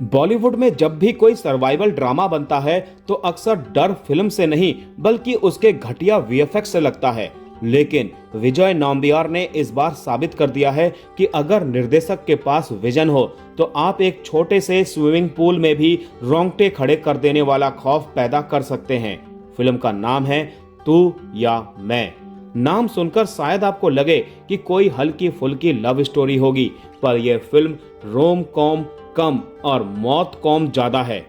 बॉलीवुड में जब भी कोई सर्वाइवल ड्रामा बनता है तो अक्सर डर फिल्म से नहीं बल्कि उसके घटिया वीएफएक्स से लगता है। लेकिन विजय नाम्बियार ने इस बार साबित कर दिया है कि अगर निर्देशक के पास विजन हो तो आप एक छोटे से स्विमिंग पूल में भी रोंगटे खड़े कर देने वाला खौफ पैदा कर सकते हैं। फिल्म का नाम है तू या मैं। नाम सुनकर शायद आपको लगे कि कोई हल्की फुल्की लव स्टोरी होगी, पर यह फिल्म रोम कॉम कम और मौत कॉम ज्यादा है।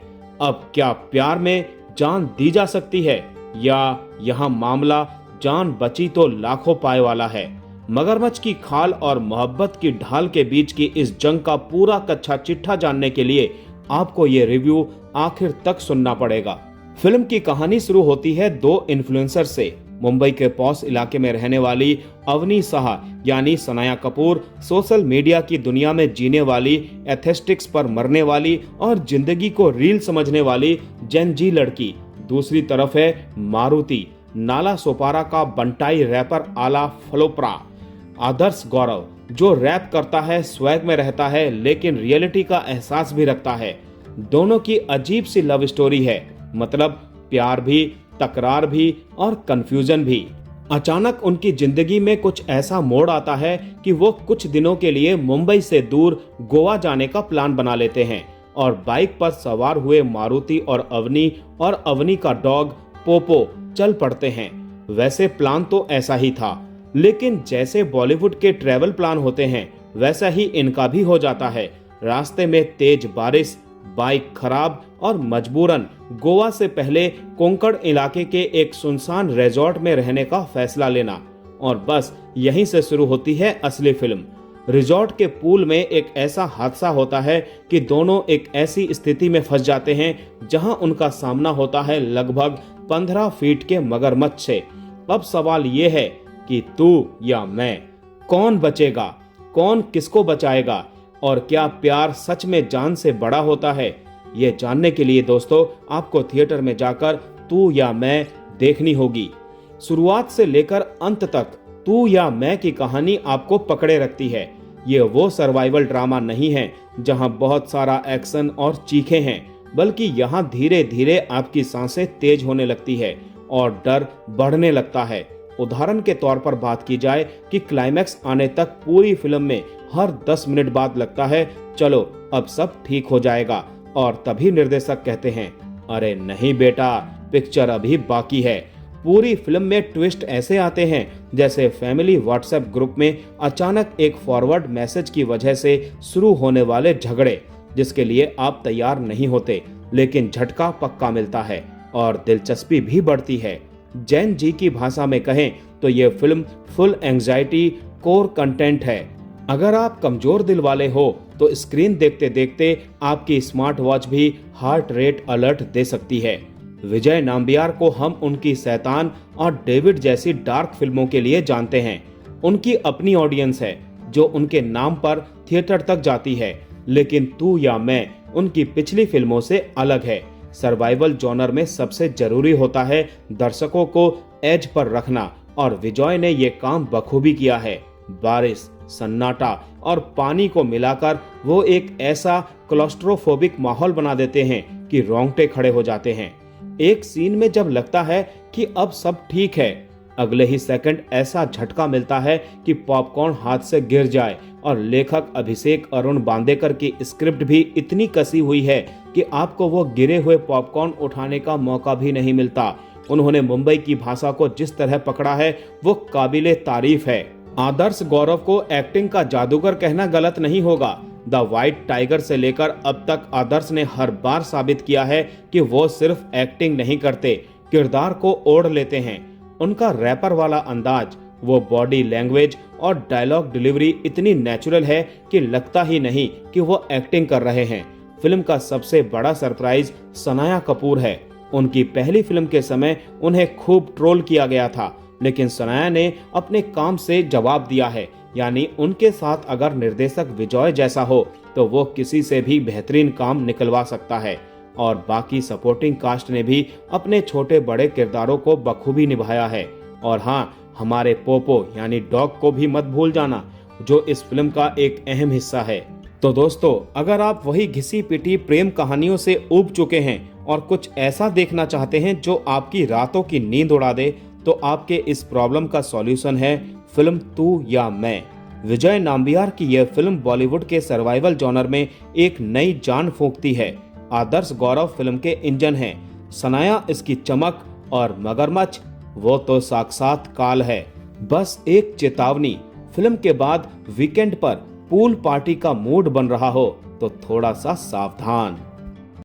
अब क्या प्यार में जान दी जा सकती है, या यहाँ मामला जान बची तो लाखों पाए वाला है। मगरमच्छ की खाल और मोहब्बत की ढाल के बीच की इस जंग का पूरा कच्चा चिट्ठा जानने के लिए आपको ये रिव्यू आखिर तक सुनना पड़ेगा। फिल्म की कहानी शुरू होती है दो इन्फ्लुएंसर से। मुंबई के पॉश इलाके में रहने वाली अवनी साह यानी सनाया कपूर सोशल मीडिया की दुनिया में जीने वाली, एस्थेटिक्स पर मरने वाली और जिंदगी को रील समझने वाली जेन जी लड़की। दूसरी तरफ है मारुति, नाला सोपारा का बंटाई रैपर आला फलोप्रा। आदर्श गौरव जो रैप करता है, स्वैग में रहता है, लेकिन रियलिटी का एहसास भी रखता है। दोनों की अजीब सी लव स्टोरी है, मतलब प्यार भी, तकरार भी और कंफ्यूजन भी। अचानक उनकी जिंदगी में कुछ ऐसा मोड़ आता है कि वो कुछ दिनों के लिए मुंबई से दूर गोवा जाने का प्लान बना लेते हैं और बाइक पर सवार हुए मारुति और अवनी का डॉग पोपो चल पड़ते हैं। वैसे प्लान तो ऐसा ही था, लेकिन जैसे बॉलीवुड के ट्रैवल प्लान होते हैं वैसा ही इनका भी हो जाता है। रास्ते में तेज बारिश, बाइक खराब और मजबूरन गोवा से पहले कोंकण इलाके के एक सुनसान रिजॉर्ट में रहने का फैसला लेना। और बस यहीं से शुरू होती है असली फिल्म। रिजॉर्ट के पूल में एक ऐसा हादसा होता है कि दोनों एक ऐसी स्थिति में फंस जाते हैं जहां उनका सामना होता है लगभग 15 फीट के मगरमच्छ से। अब सवाल ये है कि तू या मैं, कौन बचेगा, कौन किसको बचाएगा, और क्या प्यार सच में जान से बड़ा होता है? ये जानने के लिए दोस्तों आपको थिएटर में जाकर तू या मैं देखनी होगी। शुरुआत से लेकर अंत तक तू या मैं की कहानी आपको पकड़े रखती है। ये वो सर्वाइवल ड्रामा नहीं है जहां बहुत सारा एक्शन और चीखें हैं, बल्कि यहाँ धीरे धीरे आपकी सांसें तेज होने लगती है और डर बढ़ने लगता है। उदाहरण के तौर पर बात की जाए कि क्लाइमैक्स आने तक पूरी फिल्म में हर 10 मिनट बाद लगता है चलो अब सब ठीक हो जाएगा, और तभी निर्देशक कहते हैं अरे नहीं बेटा, पिक्चर अभी बाकी है। पूरी फिल्म में ट्विस्ट ऐसे आते हैं जैसे फैमिली व्हाट्सएप ग्रुप में अचानक एक फॉरवर्ड मैसेज की वजह से शुरू होने वाले झगड़े, जिसके लिए आप तैयार नहीं होते, लेकिन झटका पक्का मिलता है और दिलचस्पी भी बढ़ती है। जैन जी की भाषा में कहें तो ये film full anxiety core content है। अगर आप कमजोर दिल वाले हो तो स्क्रीन देखते देखते आपकी स्मार्ट वॉच भी हार्ट रेट अलर्ट दे सकती है। विजय नाम्बियार को हम उनकी शैतान और डेविड जैसी डार्क फिल्मों के लिए जानते हैं। उनकी अपनी ऑडियंस है जो उनके नाम पर थिएटर तक जाती है, लेकिन तू या मैं उनकी पिछली फिल्मों से अलग है। सर्वाइवल जॉनर में सबसे जरूरी होता है दर्शकों को एज पर रखना, और विजय ने ये काम बखूबी किया है। बारिश, सन्नाटा और पानी को मिलाकर वो एक ऐसा क्लॉस्ट्रोफोबिक माहौल बना देते हैं कि रोंगटे खड़े हो जाते हैं। एक सीन में जब लगता है कि अब सब ठीक है, अगले ही सेकंड ऐसा झटका मिलता है कि पॉपकॉर्न हाथ से गिर जाए। और लेखक अभिषेक अरुण बांदेकर की स्क्रिप्ट भी इतनी कसी हुई है कि आपको वो गिरे हुए पॉपकॉर्न उठाने का मौका भी नहीं मिलता। उन्होंने मुंबई की भाषा को जिस तरह पकड़ा है वो काबिले तारीफ है। आदर्श गौरव को एक्टिंग का जादूगर कहना गलत नहीं होगा। द व्हाइट टाइगर से लेकर अब तक आदर्श ने हर बार साबित किया है कि वो सिर्फ एक्टिंग नहीं करते, किरदार को ओढ़ लेते हैं। उनका रैपर वाला अंदाज, वो बॉडी लैंग्वेज और डायलॉग डिलीवरी इतनी नेचुरल है कि लगता ही नहीं कि वो एक्टिंग कर रहे हैं। फिल्म का सबसे बड़ा सरप्राइज सनाया कपूर है। उनकी पहली फिल्म के समय उन्हें खूब ट्रोल किया गया था, लेकिन सनाया ने अपने काम से जवाब दिया है। यानी उनके साथ अगर निर्देशक विजय जैसा हो तो वो किसी से भी बेहतरीन काम निकलवा सकता है। और बाकी सपोर्टिंग कास्ट ने भी अपने छोटे बड़े किरदारों को बखूबी निभाया है। और हाँ, हमारे पोपो यानी डॉग को भी मत भूल जाना, जो इस फिल्म का एक अहम हिस्सा है। तो दोस्तों, अगर आप वही घिसी पिटी प्रेम कहानियों से ऊब चुके हैं और कुछ ऐसा देखना चाहते हैं जो आपकी रातों की नींद उड़ा दे, तो आपके इस प्रॉब्लम का सॉल्यूशन है फिल्म तू या मैं। विजय नाम्बियार की यह फिल्म बॉलीवुड के सर्वाइवल जॉनर में एक नई जान फूंकती है। आदर्श गौरव फिल्म के इंजन हैं, सनाया इसकी चमक और मगरमच्छ वो तो साक्षात काल है। बस एक चेतावनी, फिल्म के बाद वीकेंड पर पूल पार्टी का मूड बन रहा हो तो थोड़ा सा सावधान।